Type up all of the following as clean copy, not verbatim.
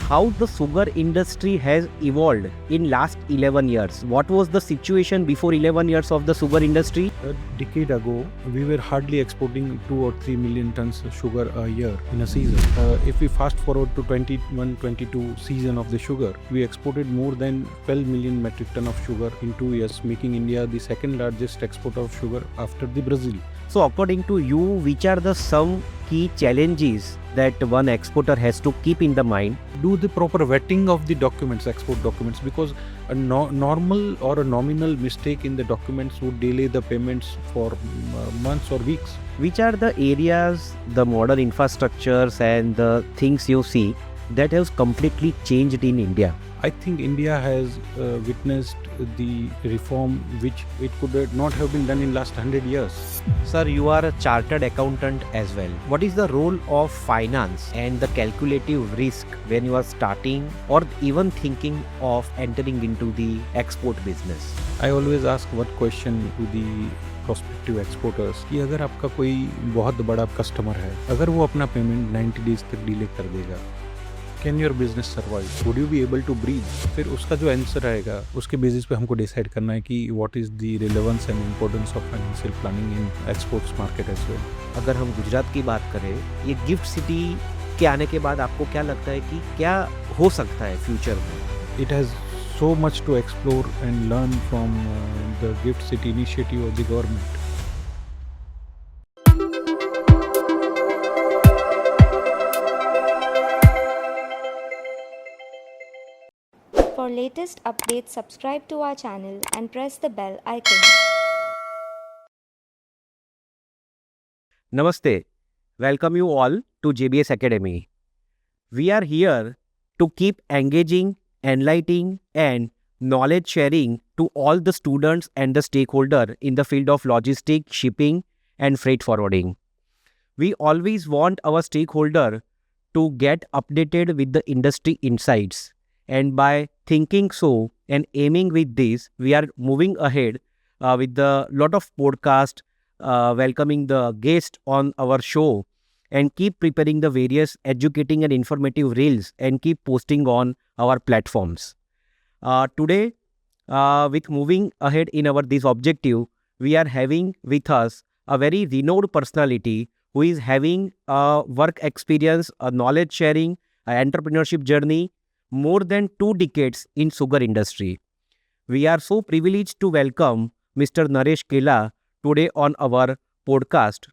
how the sugar industry has evolved in last 11 years. What was the situation before 11 years of the sugar industry? A decade ago, we were hardly exporting 2 or 3 million tons of sugar a year in a season. If we fast forward to 21-22 season of the sugar, we exported more than 12 million metric ton of sugar in 2 years, making India the second largest exporter of sugar after the Brazil. So according to you, which are the some key challenges that one exporter has to keep in the mind? Do the proper vetting of the documents, export documents, because a normal or a nominal mistake in the documents would delay the payments for months or weeks. Which are the areas, the modern infrastructures and the things you see that has completely changed in India? I think India has witnessed the reform which it could not have been done in last 100 years. Sir, you are a chartered accountant as well. What is the role of finance and the calculative risk when you are starting or even thinking of entering into the export business? I always ask one question to the prospective exporters कि अगर आपका कोई बहुत बड़ा customer है, अगर वो अपना पेमेंट 90 डेज तक डिले कर देगा, can your business survive, would you be able to breathe? फिर उसका जो आंसर आएगा उसके बेसिस पे हमको डिसाइड करना है कि what is the relevance and importance of financial planning in exports market as well. अगर हम गुजरात की बात करें, ये गिफ्ट सिटी के आने के बाद आपको क्या लगता है कि क्या हो सकता है फ्यूचर में? It has so much to explore and learn from the gift city initiative of the government. For latest updates, subscribe to our channel and press the bell icon. Namaste. Welcome you all to JBS Academy. We are here to keep engaging, enlightening and knowledge sharing to all the students and the stakeholder in the field of logistic, shipping and freight forwarding. We always want our stakeholder to get updated with the industry insights, and by thinking so and aiming with this, we are moving ahead with a lot of podcast, welcoming the guest on our show and keep preparing the various educating and informative reels and keep posting on our platforms. Today, with moving ahead in our this objective, we are having with us a very renowned personality who is having a work experience, a knowledge sharing, an entrepreneurship journey, more than 2 decades in sugar industry. We are so privileged to welcome Mr. Naresh Kella today on our podcast,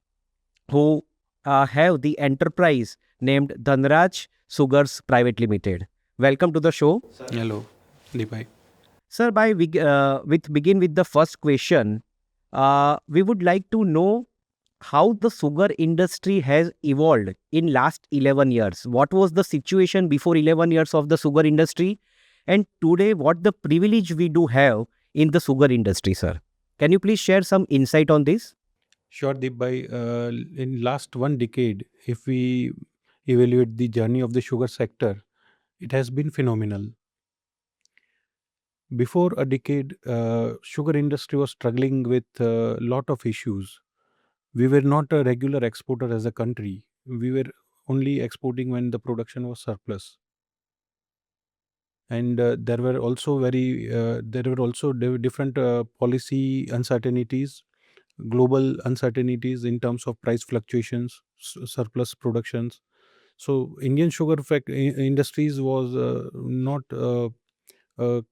who have the enterprise named Dhanraj Sugars Private Limited. Welcome to the show. Hello, Deepai. Sir, begin with the first question. We would like to know how the sugar industry has evolved in last 11 years. What was the situation before 11 years of the sugar industry? And today, what the privilege we do have in the sugar industry, sir? Can you please share some insight on this? Sure, Deepai. In last 1 decade, if we evaluate the journey of the sugar sector, it has been phenomenal. Before a decade, sugar industry was struggling with a lot of issues. We were not a regular exporter as a country. We were only exporting when the production was surplus. And there were also different policy uncertainties, global uncertainties in terms of price fluctuations, surplus productions. So Indian industries was not a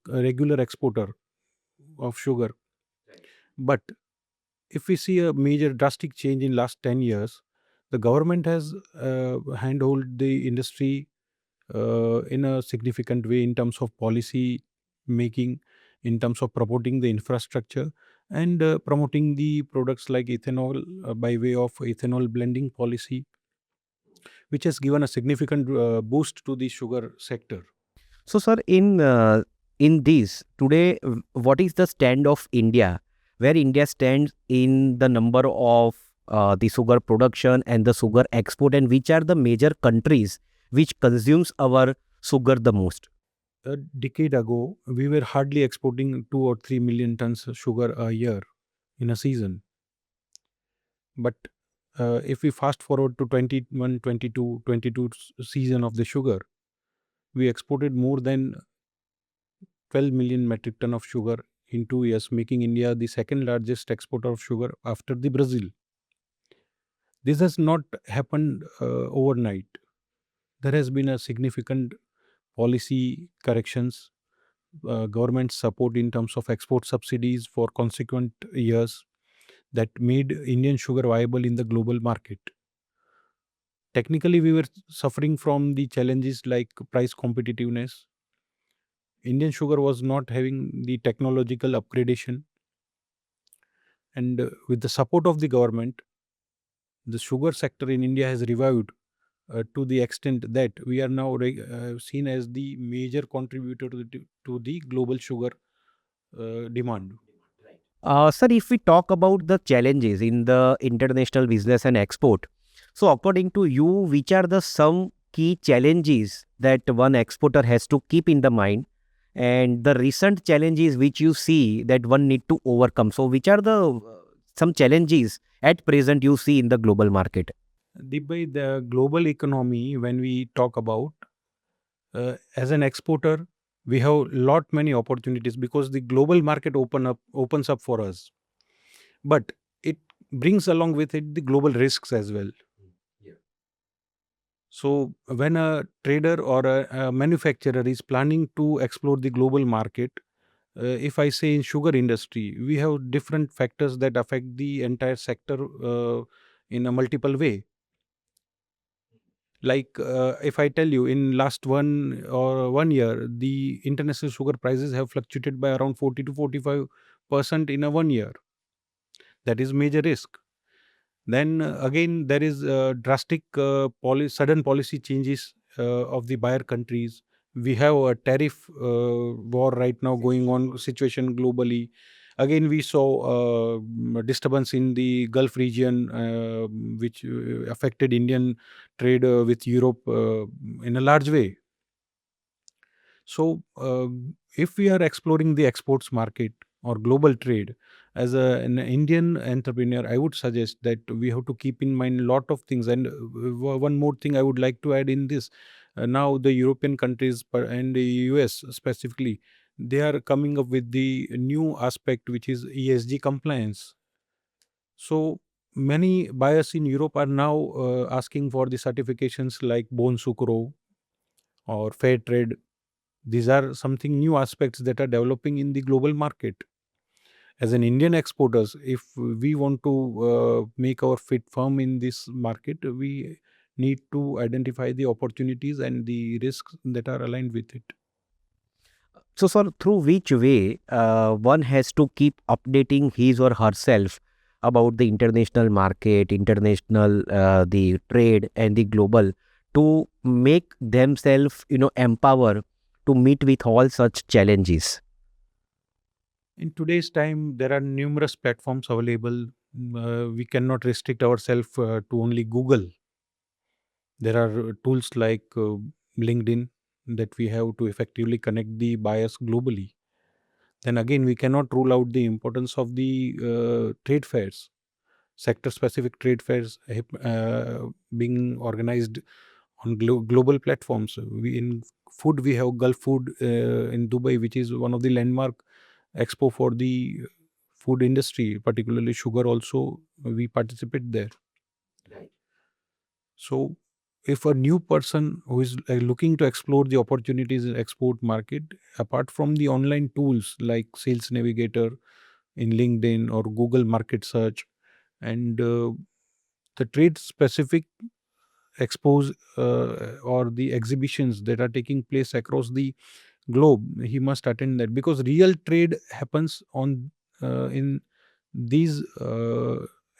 regular exporter of sugar. But if we see a major drastic change in last 10 years, the government has handhold the industry in a significant way in terms of policy making, in terms of promoting the infrastructure and promoting the products like ethanol by way of ethanol blending policy, which has given a significant boost to the sugar sector. So, sir, in this today, what is the stand of India? Where India stands in the number of the sugar production and the sugar export, and which are the major countries which consumes our sugar the most? A decade ago, we were hardly exporting 2 or 3 million tons of sugar a year in a season. But if we fast forward to 21-22 season of the sugar, we exported more than 12 million metric ton of sugar in 2 years, making India the second largest exporter of sugar after the Brazil. This has not happened overnight. There has been a significant policy corrections, government support in terms of export subsidies for consequent years that made Indian sugar viable in the global market. Technically, we were suffering from the challenges like price competitiveness. Indian sugar was not having the technological upgradation, and with the support of the government, the sugar sector in India has revived to the extent that we are now seen as the major contributor to the global sugar demand. Sir, if we talk about the challenges in the international business and export, so according to you, which are the some key challenges that one exporter has to keep in the mind, and the recent challenges which you see that one need to overcome? So, which are the some challenges at present you see in the global market? The global economy, when we talk about as an exporter, we have lot many opportunities because the global market opens up for us, but it brings along with it the global risks as well. So when a trader or a manufacturer is planning to explore the global market, if I say in sugar industry, we have different factors that affect the entire sector in a multiple way. Like if I tell you, in last 1 year, the international sugar prices have fluctuated by around 40 to 45% in a 1 year. That is major risk. Then again, there is drastic sudden policy changes of the buyer countries. We have a tariff war right now going on, situation globally. Again, we saw disturbance in the Gulf region, which affected Indian trade with Europe in a large way. So, if we are exploring the exports market or global trade, as an Indian entrepreneur, I would suggest that we have to keep in mind a lot of things. And one more thing I would like to add in this: now the European countries and the US specifically, they are coming up with the new aspect, which is ESG compliance. So many buyers in Europe are now asking for the certifications like Bon Sucro or Fair Trade. These are something new aspects that are developing in the global market. As an Indian exporters, if we want to make our feet firm in this market, we need to identify the opportunities and the risks that are aligned with it. So, sir, through which way one has to keep updating his or herself about the international market, international the trade and the global to make themselves, empower to meet with all such challenges. In today's time, there are numerous platforms available. We cannot restrict ourselves to only Google. There are tools like LinkedIn that we have to effectively connect the buyers globally. Then again, we cannot rule out the importance of the trade fairs, sector specific trade fairs being organized on global platforms. In food, we have Gulf Food in Dubai, which is one of the landmark expo for the food industry, particularly sugar. Also, we participate there. So, if a new person who is looking to explore the opportunities in export market, apart from the online tools like Sales Navigator in LinkedIn or Google Market Search, and the trade specific expos or the exhibitions that are taking place across the globe, he must attend that, because real trade happens on in these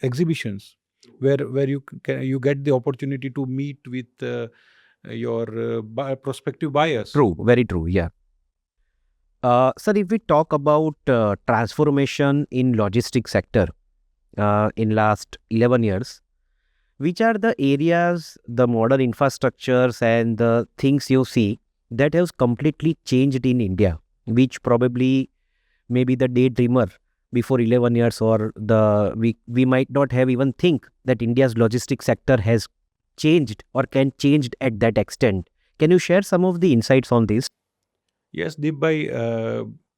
exhibitions, where you get the opportunity to meet with your prospective buyers. True, very true. Yeah. Sir, if we talk about transformation in logistics sector in last 11 years, which are the areas, the modern infrastructures and the things you see that has completely changed in India, which probably maybe the daydreamer before 11 years or we might not have even think that India's logistics sector has changed or can changed at that extent. Can you share some of the insights on this? Yes, Deep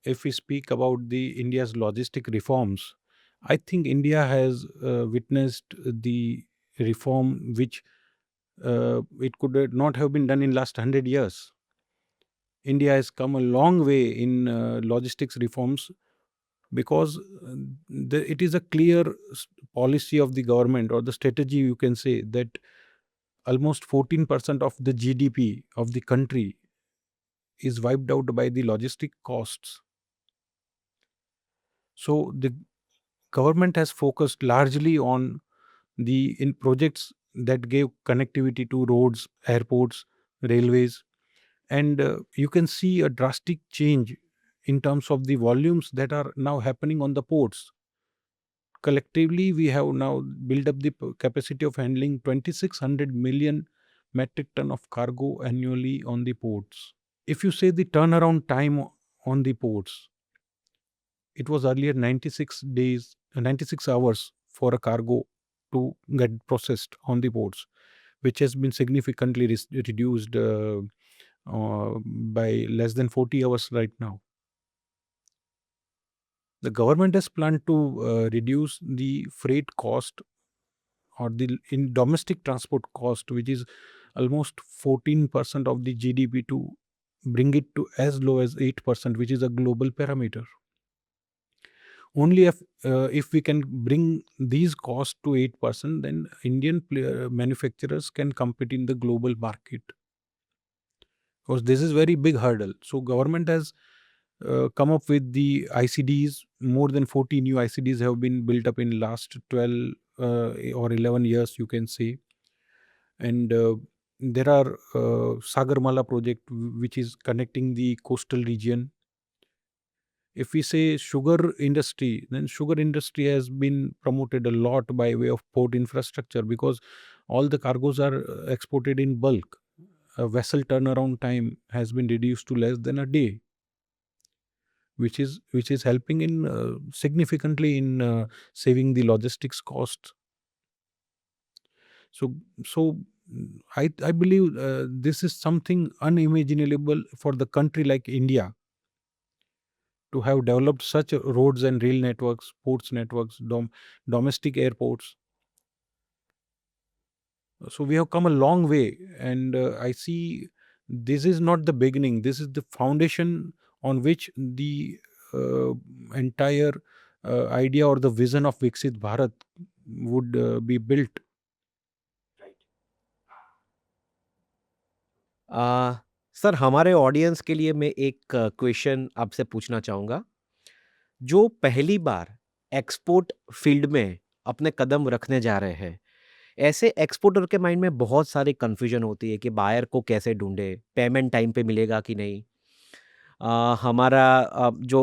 if we speak about the India's logistic reforms, I think India has witnessed the reform which it could not have been done in last 100 years. India has come a long way in logistics reforms because it is a clear policy of the government, or the strategy you can say, that almost 14% of the GDP of the country is wiped out by the logistic costs. So the government has focused largely on the in projects that gave connectivity to roads, airports, railways, and you can see a drastic change in terms of the volumes that are now happening on the ports. Collectively, we have now built up the capacity of handling 2600 million metric ton of cargo annually on the ports. If you say the turnaround time on the ports, it was earlier 96 hours for a cargo to get processed on the ports, which has been significantly reduced by less than 40 hours right now. The government has planned to reduce the freight cost, or the in domestic transport cost, which is almost 14% of the GDP, to bring it to as low as 8%, which is a global parameter. Only if we can bring these costs to 8%, then Indian manufacturers can compete in the global market. Because this is very big hurdle. So government has come up with the ICDs. More than 40 new ICDs have been built up in last 12 or 11 years, you can say. And there are Sagarmala project, which is connecting the coastal region. If we say sugar industry, then sugar industry has been promoted a lot by way of port infrastructure, because all the cargoes are exported in bulk. A vessel turnaround time has been reduced to less than a day, which is helping in significantly in saving the logistics costs. So I believe this is something unimaginable for the country like India, to have developed such roads and rail networks, ports networks, domestic airports. So we have come a long way, and I see this is not the beginning. This is the foundation on which the entire idea or the vision of Viksit Bharat would be built. Sir, हमारे audience के लिए मैं एक question आपसे पूछना चाहूँगा। जो पहली बार एक्सपोर्ट फील्ड में अपने कदम रखने जा रहे हैं, ऐसे एक्सपोर्टर के माइंड में बहुत सारी कन्फ्यूजन होती है कि बायर को कैसे ढूँढे, पेमेंट टाइम पे मिलेगा कि नहीं? हमारा जो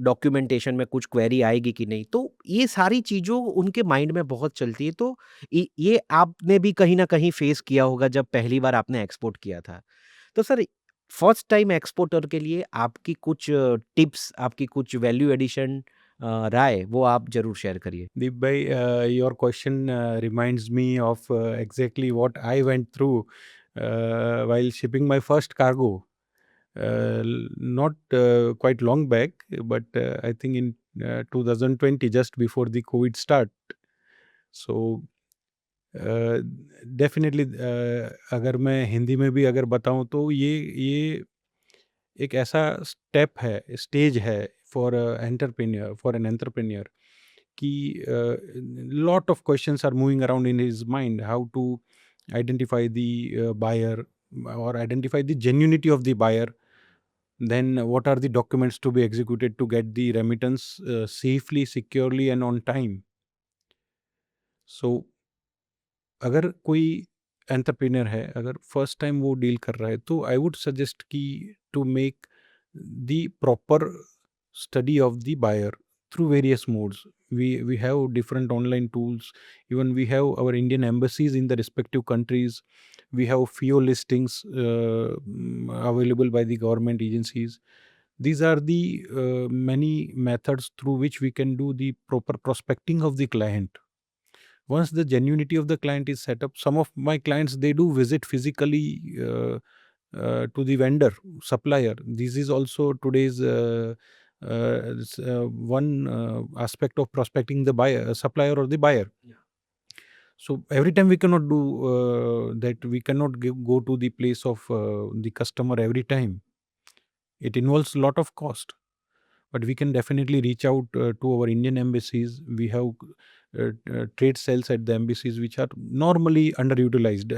डॉक्यूमेंटेशन में कुछ क्वेरी आएगी कि नहीं? तो ये सारी चीज़ों उनके माइंड में बहुत चलती है, तो ये आपने भी कहीं न कहीं फेस किया होगा जब पहली बार आपने एक्सपोर्ट किया था। तो सर, फर्स्ट टाइम एक्सपोर्टर के लिए आपकी कुछ टिप्स, आपकी कुछ वैल्यू एडिशन राय, वो आप ज़रूर शेयर करिए। Deep bhai, your question reminds me of exactly what I went through while shipping my first cargo. Not quite long back, but I think in 2020, just before the COVID start. So definitely अगर मैं हिंदी में भी अगर बताऊं, तो ये एक ऐसा स्टेज है for entrepreneur, for an entrepreneur, कि lot of questions are moving around in his mind, how to identify the buyer, or identify the genuinity of the buyer. Then what are the documents to be executed to get the remittance safely, securely and on time. So अगर कोई entrepreneur है, अगर first time वो deal कर रहा है, तो I would suggest कि to make the proper study of the buyer through various modes. We have different online tools. Even we have our Indian embassies in the respective countries. We have FIO listings available by the government agencies. These are the many methods through which we can do the proper prospecting of the client. Once the genuinity of the client is set up, some of my clients, they do visit physically to the vendor, supplier. This is also today's one aspect of prospecting the buyer, supplier or the buyer. So every time we cannot do that. We cannot go to the place of the customer every time. It involves a lot of cost. But we can definitely reach out to our Indian embassies. We have trade cells at the embassies which are normally underutilized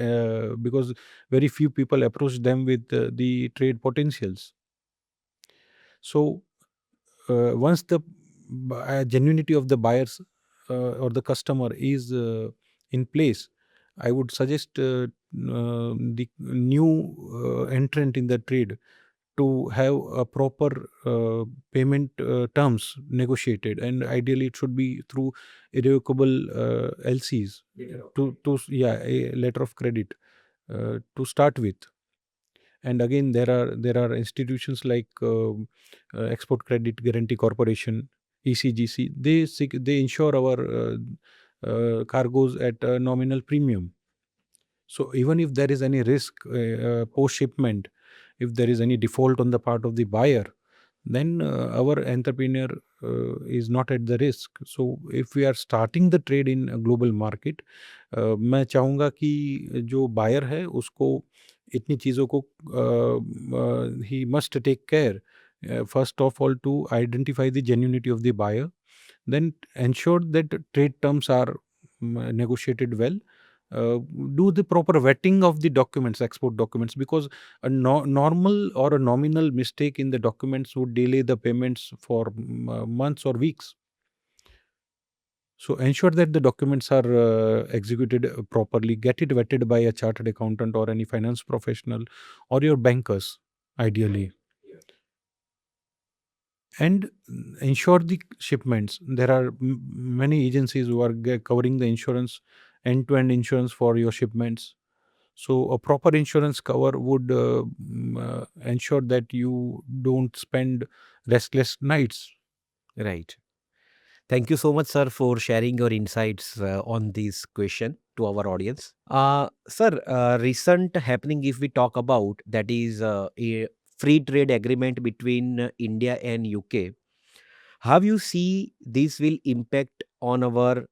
because very few people approach them with the trade potentials. So once the genuinity of the buyers or the customer is in place, I would suggest the new entrant in the trade to have a proper payment terms negotiated, and ideally it should be through irrevocable LCs to yeah, a letter of credit to start with. And again, there are institutions like Export Credit Guarantee Corporation, ECGC. They insure our cargoes at a nominal premium. So even if there is any risk post shipment, if there is any default on the part of the buyer, then our entrepreneur is not at the risk. So if we are starting the trade in a global market, मैं चाहूँगा कि जो buyer है उसको इतनी चीज़ों को he must take care first of all to identify the genuinity of the buyer, then ensure that trade terms are negotiated well. Do the proper vetting of the documents, export documents, because a normal or a nominal mistake in the documents would delay the payments for months or weeks. So ensure that the documents are executed properly. Get it vetted by a chartered accountant or any finance professional or your bankers, ideally. And ensure the shipments. There are many agencies who are covering the insurance, end-to-end insurance for your shipments. So a proper insurance cover would ensure that you don't spend restless nights. Right. Thank you so much, sir, for sharing your insights on this question to our audience. Sir, recent happening, if we talk about, that is a free trade agreement between India and UK. How you see this will impact on our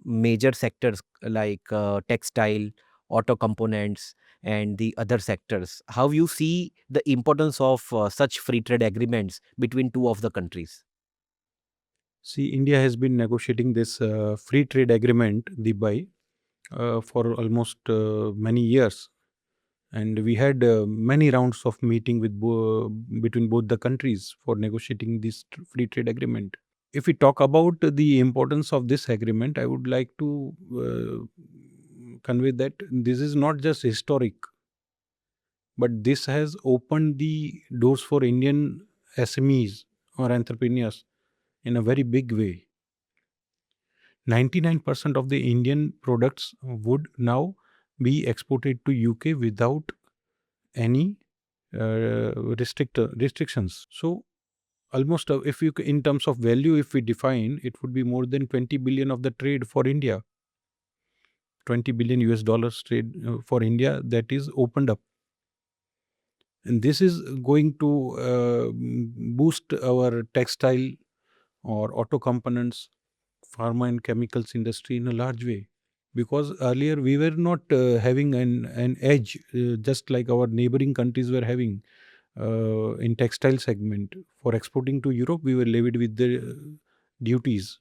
major sectors like textile, auto components, and the other sectors? How you see the importance of such free trade agreements between two of the countries? See, India has been negotiating this free trade agreement, the BUY, for almost many years. And we had many rounds of meeting with between both the countries for negotiating this free trade agreement. If we talk about the importance of this agreement, I would like to convey that this is not just historic, but this has opened the doors for Indian SMEs or entrepreneurs in a very big way. 99% of the Indian products would now be exported to UK without any restrictions. So almost if you in terms of value, if we define, it would be more than 20 billion of the trade for India. 20 billion US dollars trade for India that is opened up. And this is going to boost our textile or auto components, pharma and chemicals industry in a large way. Because earlier we were not having an edge, just like our neighboring countries were having in textile segment. For exporting to Europe, we were levied with the duties.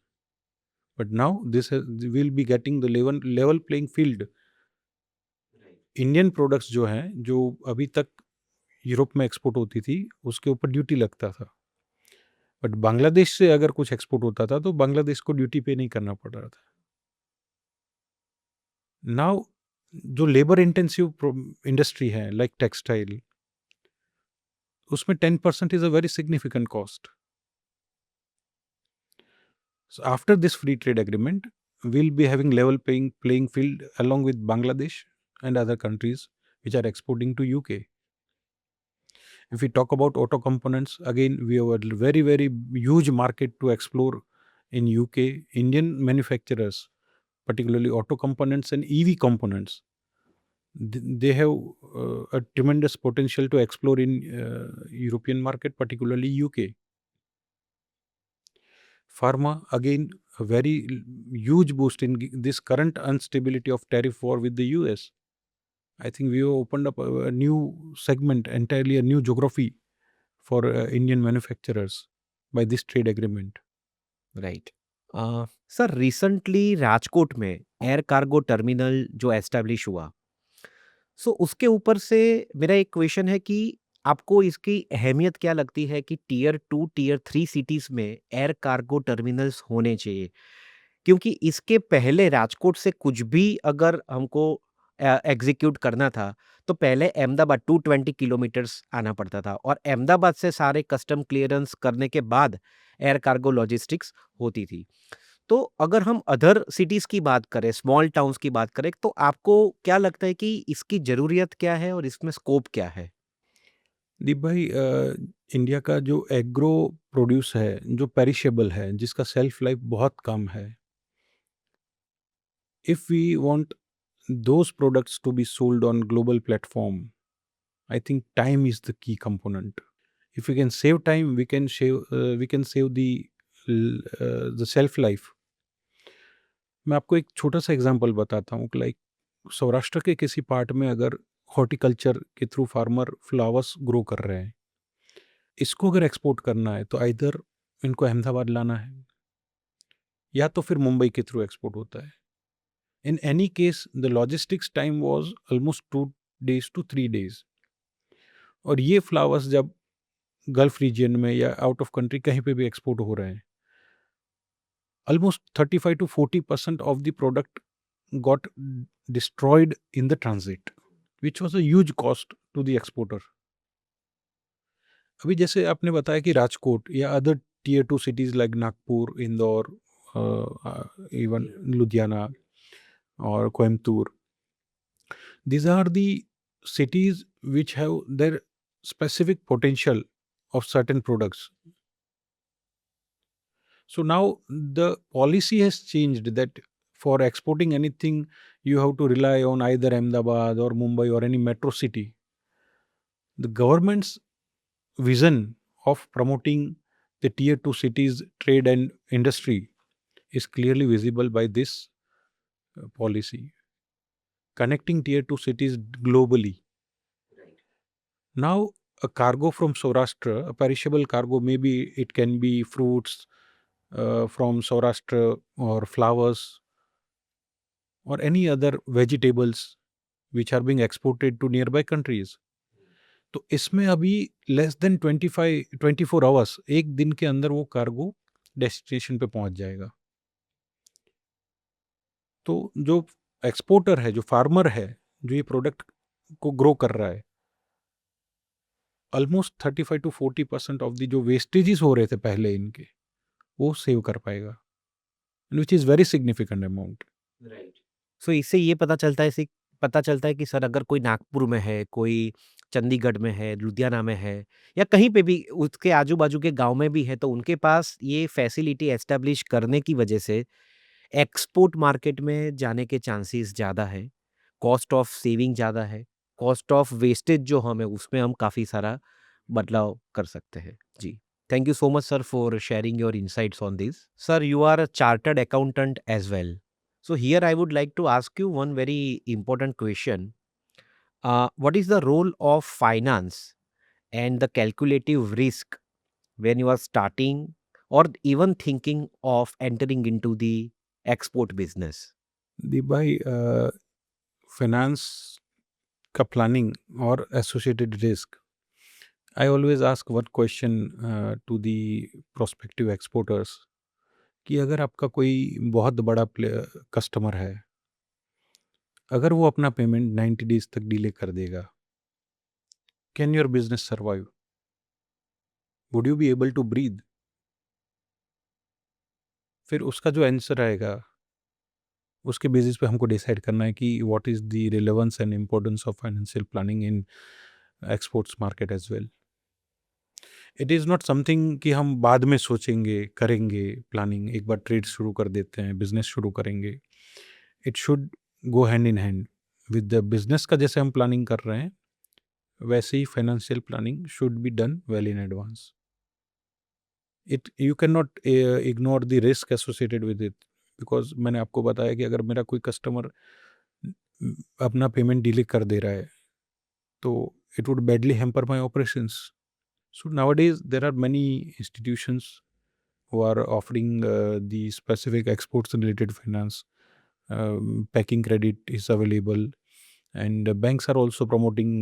But now will be getting the level playing field. Indian products जो हैं, जो अभी तक Europe में export होती थी, उसके ऊपर ड्यूटी लगता था. बट बांग्लादेश से अगर कुछ एक्सपोर्ट होता था तो बांग्लादेश को ड्यूटी पे नहीं करना पड़ रहा था. नाउ जो लेबर इंटेंसिव इंडस्ट्री है लाइक टेक्सटाइल, उसमें 10% is a very significant cost. So after this free trade agreement, we'll be having level playing field along with Bangladesh and other countries which are exporting to UK. If we talk about auto components, again, we have a very, very huge market to explore in UK. Indian manufacturers, particularly auto components and EV components. They have a tremendous potential to explore in European market, particularly UK. Pharma, again, a very huge boost in this current instability of tariff war with the US. I think we have opened up a new segment, entirely a new geography for Indian manufacturers by this trade agreement. Right. Sir recently Rajkot में air cargo terminal जो establish हुआ, सो उसके ऊपर से मेरा एक question है कि आपको इसकी अहमियत क्या लगती है कि टियर 2 टियर 3 सिटीज में एयर कार्गो टर्मिनल्स होने चाहिए? क्योंकि इसके पहले राजकोट से कुछ भी अगर हमको एग्जीक्यूट करना था, तो पहले अहमदाबाद 220 किलोमीटर्स आना पड़ता था और अहमदाबाद से सारे कस्टम क्लियरेंस करने के बाद एयर कार्गो लॉजिस्टिक्स होती थी। तो अगर हम अदर सिटीज़ की बात करें, स्मॉल टाउन्स की बात करें, तो आपको क्या लगता है कि इसकी ज़रूरियत क्या है और इसमें स्कोप क्या है? दीप भाई, इंडिया का जो एग्रो प्रोड्यूस है, जो पेरिशेबल है, जिसका सेल्फ लाइफ बहुत कम है, if we want those products to be sold on global platform, I think time is the key component. If we can save time, we can save the shelf life. मैं आपको एक छोटा सा example बताता हूँ, like Saurashtra के किसी part में अगर हॉर्टिकल्चर के थ्रू फार्मर फ्लावर्स ग्रो कर रहे हैं, इसको अगर एक्सपोर्ट करना है तो आइदर इनको अहमदाबाद लाना है या तो फिर मुंबई के थ्रू एक्सपोर्ट होता है. In any case the logistics time was almost 2 days to 3 days. और ये फ्लावर्स जब गल्फ रीजन में या आउट ऑफ कंट्री कहीं पे भी एक्सपोर्ट हो रहे हैं, almost 35 to 40% of the product got destroyed in the transit, which was a huge cost to the exporter. अभी जैसे आपने बताया कि राजकोट या other tier 2 cities like Nagpur, Indore, even Ludhiana और Coimbatore, these are the cities which have their specific potential of certain products. So now the policy has changed that for exporting anything, you have to rely on either Ahmedabad or Mumbai or any metro city. The government's vision of promoting the tier 2 cities trade and industry is clearly visible by this policy, connecting tier 2 cities globally. Now a cargo from Saurashtra, a perishable cargo, maybe it can be fruits from Saurashtra or flowers or any other vegetables which are being exported to nearby countries. तो इसमें अभी less than 24 hours, एक दिन के अंदर वो cargo destination पे पहुंच जाएगा. तो जो एक्सपोर्टर है, जो फार्मर है, जो ये प्रोडक्ट को ग्रो कर रहा है, ऑलमोस्ट 35 to 40% ऑफ द जो वेस्टेजेस हो रहे थे पहले इनके, वो सेव कर पाएगा, which is very significant amount. Right. So इससे ये पता चलता है कि सर अगर कोई नागपुर में है, कोई चंडीगढ़ में है, लुधियाना में है या कहीं पे भी उसके आजू-बाजू के गाँव में भी है, तो उनके पास ये फैसिलिटी एस्टेब्लिश करने की वजह से एक्सपोर्ट मार्केट में जाने के चांसेस ज़्यादा है, कॉस्ट ऑफ सेविंग ज़्यादा है, कॉस्ट ऑफ वेस्टेज जो हमें उसमें हम काफ़ी सारा बदलाव कर सकते हैं। जी, thank you so much sir for sharing your insights on this. Sir you are a chartered accountant as well, so here I would like to ask you one very important question. What is the role of finance and the calculative risk when you are starting or even thinking of entering into the export business? दी भाई, finance का planning और associated risk, I always ask one question to the prospective exporters कि अगर आपका कोई बहुत बड़ा कस्टमर है, अगर वो अपना पेमेंट 90 days तक डिले कर देगा, can your business survive? Would you be able to breathe? फिर उसका जो आंसर आएगा, उसके बेसिस पे हमको डिसाइड करना है कि what is the relevance and importance of financial planning in exports market as well. It is not something कि हम बाद में सोचेंगे, करेंगे प्लानिंग, एक बार ट्रेड शुरू कर देते हैं, बिजनेस शुरू करेंगे. It should go hand in hand with the business का। जैसे हम प्लानिंग कर रहे हैं वैसे ही financial planning should be done well in advance. It you can not ignore the risk associated with it, because मैंने आपको बताया कि अगर मेरा कोई कस्टमर अपना पेमेंट डिले कर दे रहा है तो it would badly hamper my operations. So nowadays there are many institutions who are offering the specific exports related finance. Packing credit is available, and banks are also promoting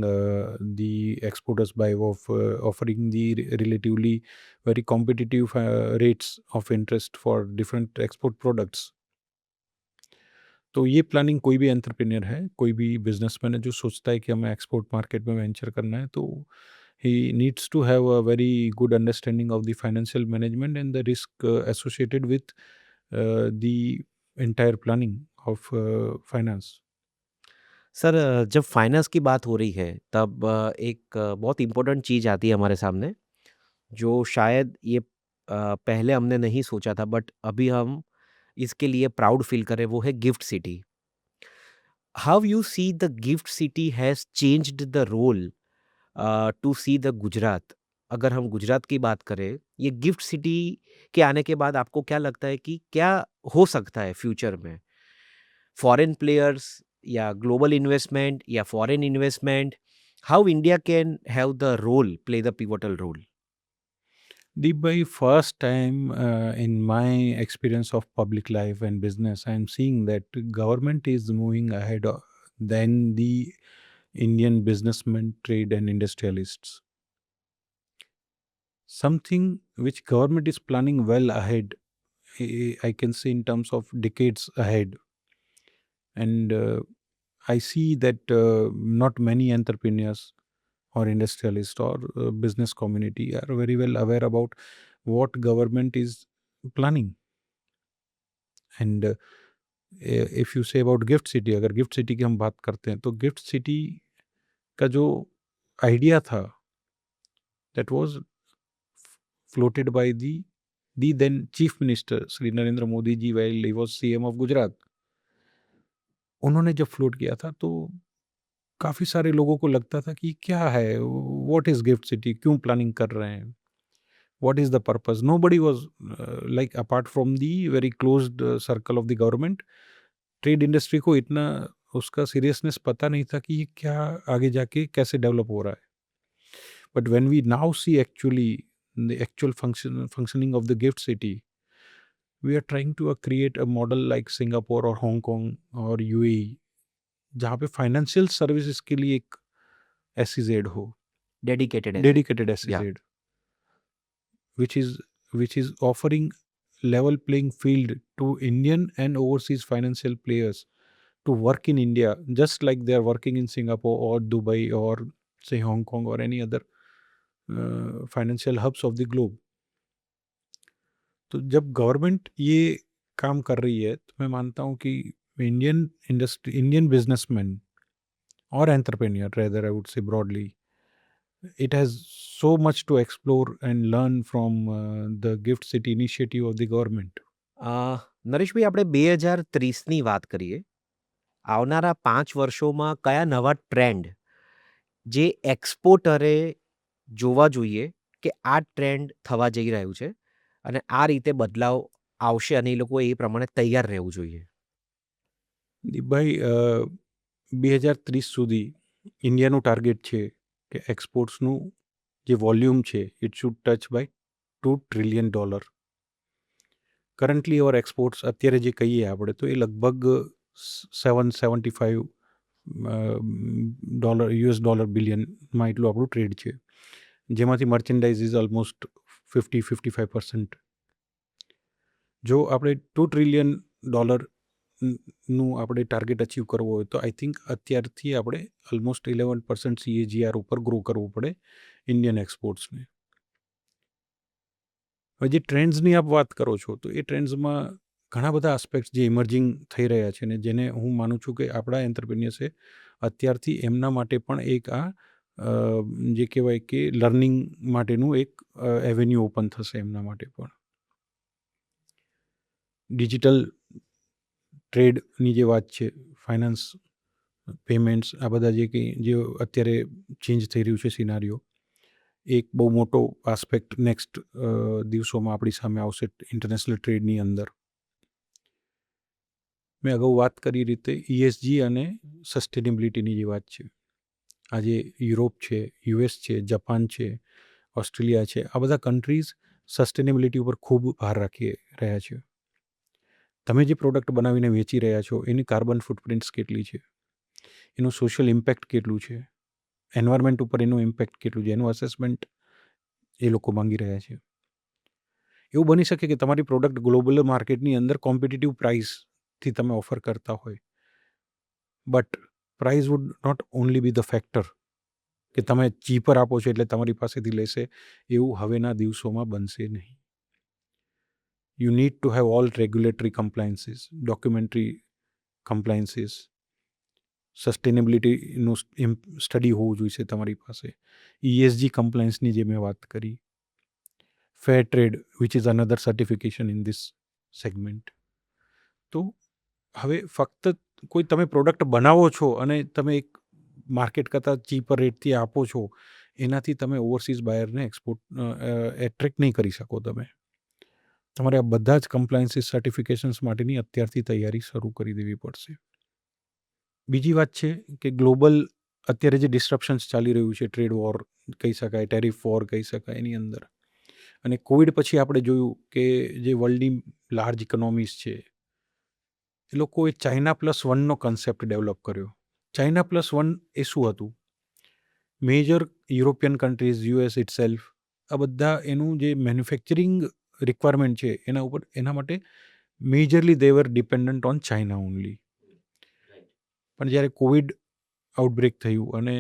the exporters by of offering the relatively very competitive rates of interest for different export products. तो ये planning कोई भी entrepreneur है, कोई भी businessman है जो सोचता है कि हमें एक्सपोर्ट मार्केट में वेंचर करना है, तो he needs to have a very good understanding of the financial management and the risk associated with the entire planning of finance. Sir, जब फाइनेंस की बात हो रही है तब एक बहुत इम्पोर्टेंट चीज़ आती है हमारे सामने, जो शायद ये पहले हमने नहीं सोचा था, बट अभी हम इसके लिए प्राउड फील करें, वो है GIFT City. How you see the GIFT City has changed the role to see the Gujarat? अगर हम गुजरात की बात करें, ये गिफ्ट सिटी के आने के बाद आपको क्या लगता है कि क्या हो सकता है फ्यूचर में? फॉरेन प्लेयर्स या ग्लोबल इन्वेस्टमेंट या foreign investment, how India can have the role, play the pivotal role? Deep by first time in my experience of public life and business, I am seeing that government is moving ahead than the Indian businessmen, trade and industrialists. Something which government is planning well ahead, I can say in terms of decades ahead. And I see that not many entrepreneurs or industrialists or business community are very well aware about what government is planning. And if you say about gift city, अगर gift city की हम बात करते हैं तो gift city का जो idea था that was floated by the then chief minister Sri Narendra Modi ji while he was CM of Gujarat. उन्होंने जब फ्लोट किया था तो काफ़ी सारे लोगों को लगता था कि क्या है, व्हाट इज़ गिफ्ट सिटी, क्यों प्लानिंग कर रहे हैं, what is the purpose. Nobody was like apart from the very closed circle of the government, trade industry को इतना उसका सीरियसनेस पता नहीं था कि ये क्या आगे जाके कैसे डेवलप हो रहा है। But when we now see actually the actual functioning of the GIFT City, we are trying to create a model like Singapore और हांगकॉन्ग और यूएई, जहाँ पे फाइनेंशियल सर्विसेज के लिए एक एसईजेड हो, डेडिकेटेड dedicated या SEZ, which is offering level playing field to Indian and overseas financial players to work in India, just like they are working in Singapore or Dubai or say Hong Kong or any other financial hubs of the globe. तो जब government ये काम कर रही है तो मैं मानता हूँ कि इंडियन इंडस्ट्री, इंडियन बिजनेसमैन और entrepreneur rather I would say broadly, it has so much to explore and learn from the gift city initiative of the government. Nareshbhai, આપણે 2030ની વાત કરીએ. આવનારા 5 વર્ષોમાં કયા નવા ટ્રેન્ડ જે એક્સપોર્ટરે જોવા જોઈએ કે આ ટ્રેન્ડ થવા જઈ રહ્યું છે અને આ રીતે બદલાવ આવશે અને એ લોકોએ એ પ્રમાણે તૈયાર રહેવું જોઈએ? ભાઈ 2030 સુધી ઇન્ડિયાનું ટાર્ગેટ છે કે એક્સપોર્ટ્સનું જે વોલ્યુમ છે it should touch by $2 trillion. Currently or exports અત્યારે જે કહીએ આપણે તો એ લગભગ $775 US dollar બિલિયનમાં એટલું આપણું ટ્રેડ છે, જેમાંથી મર્ચેન્ડાઇઝ ઇઝ ઓલમોસ્ટ 50-55%. જો આપણે $2 trillion નું આપણે ટાર્ગેટ અચીવ કરવો હોય તો આઈ થિંક અત્યારથી આપણે ઓલમોસ્ટ 11% CAGR ઉપર ગ્રો કરવું પડે ઇન્ડિયન એક્સપોર્ટ્સને. હવે જે ટ્રેન્ડ્સની આપ વાત કરો છો તો એ ટ્રેન્ડ્સમાં ઘણા બધા આસ્પેક્ટ્સ જે ઇમર્જિંગ થઈ રહ્યા છે ને જેને હું માનું છું કે આપણા એન્ટરપ્રેન્યોર્સે અત્યારથી એમના માટે પણ એક આ જે કહેવાય કે લર્નિંગ માટેનું એક એવેન્યુ ઓપન થશે એમના માટે પણ. ડિજિટલ ટ્રેડની જે વાત છે, ફાઇનાન્સ, પેમેન્ટ્સ, આ બધા જે અત્યારે ચેન્જ થઈ રહ્યું છે સિનારીઓ, એક બહુ મોટો આસ્પેક્ટ નેક્સ્ટ દિવસોમાં આપણી સામે આવશે ઇન્ટરનેશનલ ટ્રેડની અંદર. મેં અગાઉ વાત કરી રીતે ESG અને સસ્ટેનેબિલિટીની જે વાત છે, આજે યુરોપ છે, US છે, જાપાન છે, ઓસ્ટ્રેલિયા છે, આ બધા કન્ટ્રીઝ સસ્ટેનેબિલિટી ઉપર ખૂબ ભાર રાખી રહ્યા છે. તમે જે પ્રોડક્ટ બનાવીને વેચી રહ્યા છો એની કાર્બન ફૂટપ્રિન્ટ્સ કેટલી છે, એનું સોશિયલ ઇમ્પેક્ટ કેટલું છે, એન્વાયરમેન્ટ ઉપર એનું ઇમ્પેક્ટ કેટલું છે, એનું અસેસમેન્ટ એ લોકો માંગી રહ્યા છે. એવું બની શકે કે તમારી પ્રોડક્ટ ગ્લોબલ માર્કેટની અંદર કોમ્પિટિટિવ પ્રાઇસથી તમે ઓફર કરતા હોય, but price would not only be the factor કે તમે ચીપર આપો છો એટલે તમારી પાસેથી લેશે, એવું હવેના દિવસોમાં બનશે નહીં. You need to have all regulatory compliances, documentary compliances, સસ્ટેનેબિલિટીનું સ્ટડી હોવું જોઈએ તમારી પાસે. ESG કમ્પ્લાયન્સની જે મેં વાત કરી, fair trade which is another certification in this segment. તો હવે ફક્ત કોઈ તમે પ્રોડક્ટ બનાવો છો અને તમે એક માર્કેટ કરતાં ચીપર રેટથી આપો છો, એનાથી તમે ઓવરસીઝ બાયરને એટ્રેક્ટ નહીં કરી શકો. તમારે આ બધા જ કમ્પ્લાયન્સીસ સર્ટિફિકેશન્સ માટેની અત્યારથી તૈયારી શરૂ કરી દેવી પડશે. બીજી વાત છે કે ગ્લોબલ અત્યારે જે ડિસ્ટ્રપ્શન્સ ચાલી રહ્યું છે, ટ્રેડ વોર કહી શકાય, ટેરિફ વોર કહી શકાય, એની અંદર, અને કોવિડ પછી આપણે જોયું કે જે વર્લ્ડની લાર્જ ઇકોનોમીઝ છે એ લોકોએ China+1નો કન્સેપ્ટ ડેવલપ કર્યો. China+1 એ શું હતું? Major European countries, US itself, આ બધા એનું જે મેન્યુફેક્ચરિંગ રિક્વાયરમેન્ટ છે એના માટે majorly they were dependent on China only. પણ જ્યારે કોવિડ આઉટબ્રેક થયું અને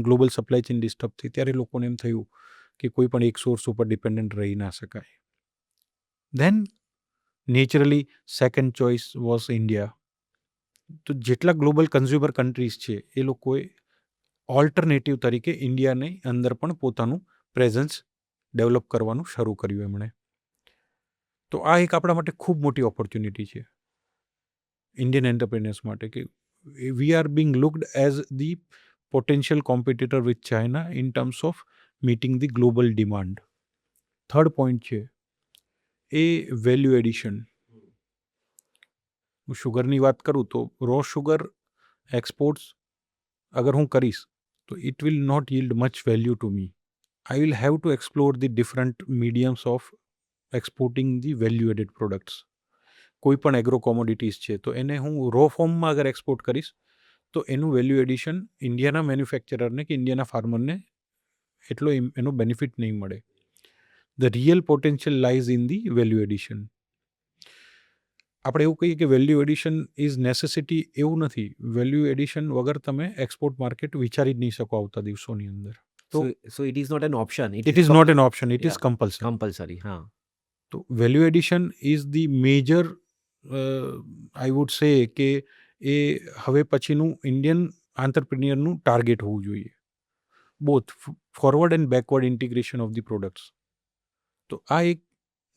ગ્લોબલ સપ્લાય ચેઇન ડિસ્ટર્બ થઈ, ત્યારે લોકોને એમ થયું કે કોઈ પણ એક સોર્સ ઉપર ડિપેન્ડન્ટ રહી ના શકાય. Then naturally second choice was India. તો જેટલા ગ્લોબલ કન્ઝ્યુમર કન્ટ્રીઝ છે એ લોકોએ ઓલ્ટરનેટિવ તરીકે ઇન્ડિયાની અંદર પણ પોતાનું પ્રેઝન્સ ડેવલપ કરવાનું શરૂ કર્યું એમણે. તો આ એક આપણા માટે ખૂબ મોટી ઓપોર્ચ્યુનિટી છે ઇન્ડિયન એન્ટરપ્રેન્યોર્સ માટે, કે we are Bing looked as the potential competitor with China in terms of meeting the global demand. Third point છે એ વેલ્યુ એડિશન. હું શુગરની વાત કરું તો રો શુગર એક્સપોર્ટ્સ અગર હું કરીશ તો it will not yield much value to me. I will have to explore the different mediums of exporting the value added products. કોઈ પણ એગ્રો કોમોડિટીઝ છે તો એને હું રો ફોર્મમાં અગર એક્સપોર્ટ કરીશ તો એનું વેલ્યુ એડિશન ઇન્ડિયાના મેન્યુફેક્ચરરને કે ઇન્ડિયાના ફાર્મરને એટલો એનો બેનિફિટ નહીં મળે. The real potential lies in the value addition. આપણે એવું કહીએ કે વેલ્યુ એડિશન ઇઝ નેસેસિટી, એવું નથી. વેલ્યુ એડિશન વગર તમે એક્સપોર્ટ માર્કેટ વિચારી જ નહીં શકો આવતા દિવસોની અંદર. So it is not an option. It is not an option. It is compulsory. Compulsory. हाँ. તો value addition is the major, I would say કે એ હવે પછીનું ઇન્ડિયન આંતરપ્રિન્યોરનું ટાર્ગેટ હોવું જોઈએ. Both forward and backward integration of the products. તો આ એક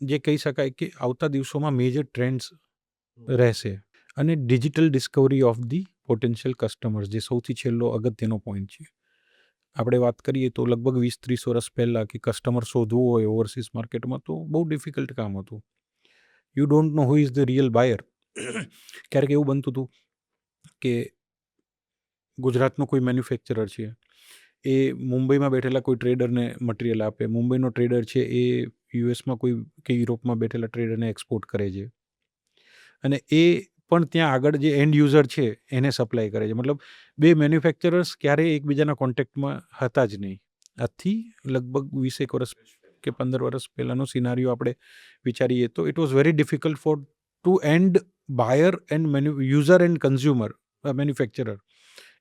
જે કહી શકાય કે આવતા દિવસોમાં મેજર ટ્રેન્ડ્સ રહેશે. અને digital Discovery of the potential customers, જે સૌથી છેલ્લો અગત્યનો પોઈન્ટ છે. આપણે વાત કરીએ તો લગભગ 20-30 વર્ષ પહેલાં કે કસ્ટમર શોધવું હોય ઓવરસીઝ માર્કેટમાં તો બહુ ડિફિકલ્ટ કામ હતું. You don't know who is the real buyer. ક્યારેક એવું બનતું હતું કે ગુજરાતનો કોઈ મેન્યુફેક્ચરર છે એ મુંબઈમાં બેઠેલા કોઈ ટ્રેડરને મટીરિયલ આપે, મુંબઈનો ટ્રેડર છે એ યુએસમાં કોઈ કે યુરોપમાં બેઠેલા ટ્રેડરને એક્સપોર્ટ કરે છે, અને એ પણ ત્યાં આગળ જે એન્ડ યુઝર છે એને સપ્લાય કરે છે. મતલબ બે મેન્યુફેક્ચરર્સ ક્યારેય એકબીજાના કોન્ટેક્ટમાં હતા જ નહીં. આજથી લગભગ 20 વર્ષ કે 15 વર્ષ પહેલાંનો સિનારીઓ આપણે વિચારીએ તો it was very difficult for to end buyer and user and consumer manufacturer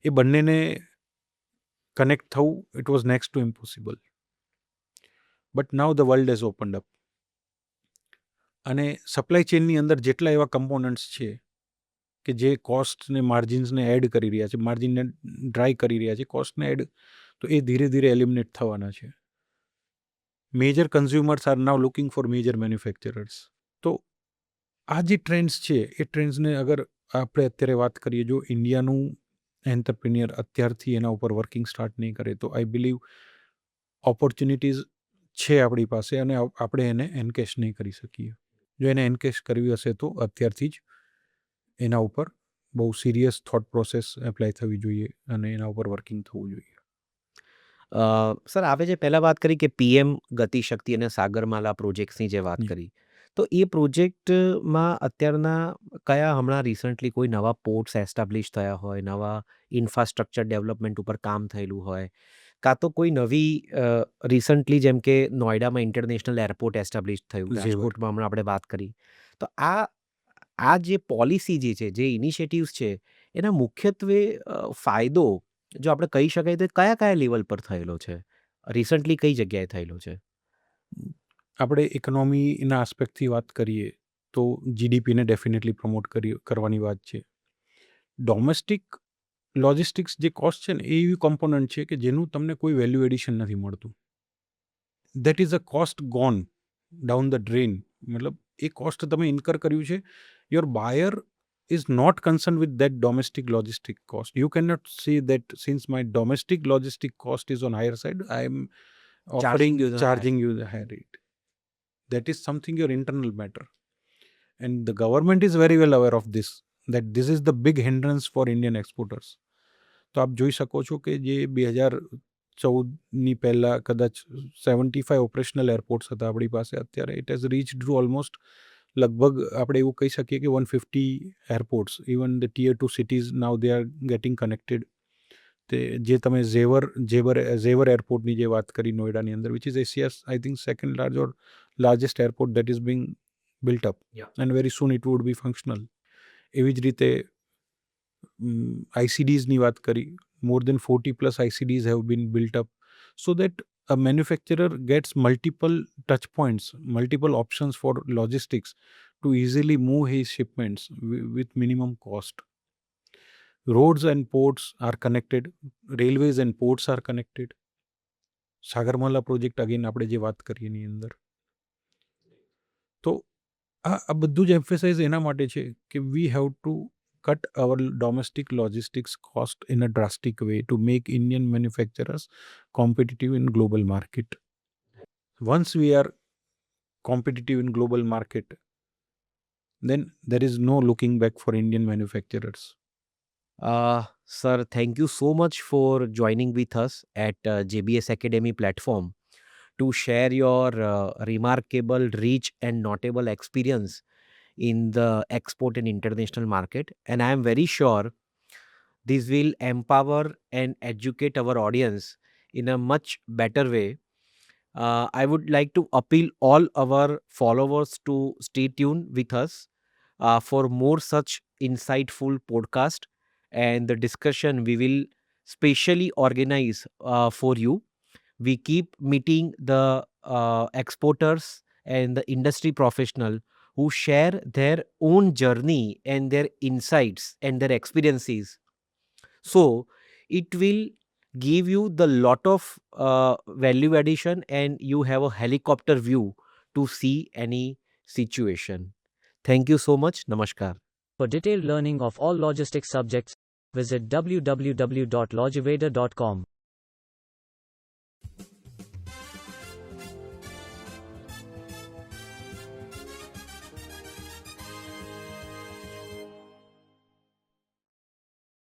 એ બંનેને કનેક્ટ થવું it was next to impossible. But now the world has opened up. અને સપ્લાય ચેઇનની અંદર જેટલા એવા કમ્પોનન્ટ્સ છે કે જે કોસ્ટને માર્જિન્સને એડ કરી રહ્યા છે, માર્જિનને ડ્રાય કરી રહ્યા છે, કોસ્ટને એડ, તો એ ધીરે ધીરે એલિમિનેટ થવાના છે. Major consumers are now looking for major manufacturers. તો આ જે ટ્રેન્ડ્સ છે એ ટ્રેન્ડ્સને અગર આપણે અત્યારે વાત કરીએ, જો ઇન્ડિયાનું એન્ટરપ્રિન્યોર અત્યારથી એના ઉપર વર્કિંગ સ્ટાર્ટ નહીં કરે તો આઈ બિલીવ ઓપોર્ચ્યુનિટીઝ છે આપણી પાસે અને આપણે એને એનકેશ નહીં કરી શકીએ. જો એને એનકેશ કરવી હશે તો અત્યારથી જ એના ઉપર બહુ સિરિયસ થોટ પ્રોસેસ એપ્લાય થવી જોઈએ અને એના ઉપર વર્કિંગ થવું જોઈએ. સર આપે જે પહેલાં વાત કરી કે પીએમ ગતિશક્તિ અને સાગરમાલા પ્રોજેક્ટ્સની જે વાત જી. કરી, તો એ પ્રોજેક્ટમાં અત્યારના કયા હમણાં રિસન્ટલી કોઈ નવા પોર્ટ્સ એસ્ટાબ્લિશ થયા હોય, નવા ઇન્ફ્રાસ્ટ્રક્ચર ડેવલપમેન્ટ ઉપર કામ થયેલું હોય, કાં તો કોઈ નવી રિસન્ટલી જેમ કે નોઈડામાં ઇન્ટરનેશનલ એરપોર્ટ એસ્ટાબ્લિશ થયું, ઝેવર. રાજકોટમાં હમણાં આપણે વાત કરી. તો આ જે પોલિસી જે છે, જે ઇનિશિયેટિવ્સ છે, એના મુખ્યત્વે ફાયદો જો આપણે કહી શકાય તો કયા કયા લેવલ પર થયેલો છે? રિસન્ટલી કઈ જગ્યાએ થયેલો છે? આપણે ઇકોનોમીના આસ્પેક્ટથી વાત કરીએ તો જીડીપીને ડેફિનેટલી પ્રમોટ કરવાની વાત છે. ડોમેસ્ટિક લોજિસ્ટિક્સ જે કોસ્ટ છે ને એ એવી કોમ્પોનન્ટ છે કે જેનું તમને કોઈ વેલ્યુ એડિશન નથી મળતું. That is a cost gone down the drain. મતલબ એ કોસ્ટ તમે ઇન્કર કર્યું છે, your buyer is not concerned with that domestic logistic cost. You cannot see that since my domestic logistic cost is on higher side, I am charging you the higher rate. That is something your internal matter. And the government is very well aware of this, that this is the big hindrance for Indian exporters. તો આપ જોઈ શકો છો કે જે 2014ની પહેલાં કદાચ 75 operational airports હતા આપણી પાસે, અત્યારે it has rich two almost લગભગ આપણે એવું કહી શકીએ કે 150 airports. Even the tear 2 cities now they are getting connected. તે જે તમે ઝેવર એરપોર્ટની જે વાત કરી નોઈડાની અંદર, which is Asia's I think second largest airport that is being built up and very soon it would be functional. એવી જ રીતે ICDsની વાત કરી, more than 40 plus ICDs have been built up so that a manufacturer gets multiple touch points, multiple options for logistics to easily move his shipments with minimum cost. Roads and ports are connected, railways and ports are connected. Sagarmala project again આપણે જે વાત કરીએ એની અંદર તો આ બધું જ emphasise એના માટે છે કે we have to cut our domestic logistics cost in a drastic way to make Indian manufacturers competitive in global market. Once we are competitive in global market, then there is no looking back for Indian manufacturers. Sir, thank you so much for joining with us at JBS Academy platform to share your remarkable, rich and notable experience in the export and international market. And I am very sure this will empower and educate our audience in a much better way. I would like to appeal all our followers to stay tuned with us for more such insightful podcast and the discussion we will specially organize for you. We keep meeting the exporters and the industry professional who share their own journey and their insights and their experiences. So it will give you the lot of value addition and you have a helicopter view to see any situation. Thank you so much. Namaskar. For detailed learning of all logistics subjects, visit www.logiveda.com.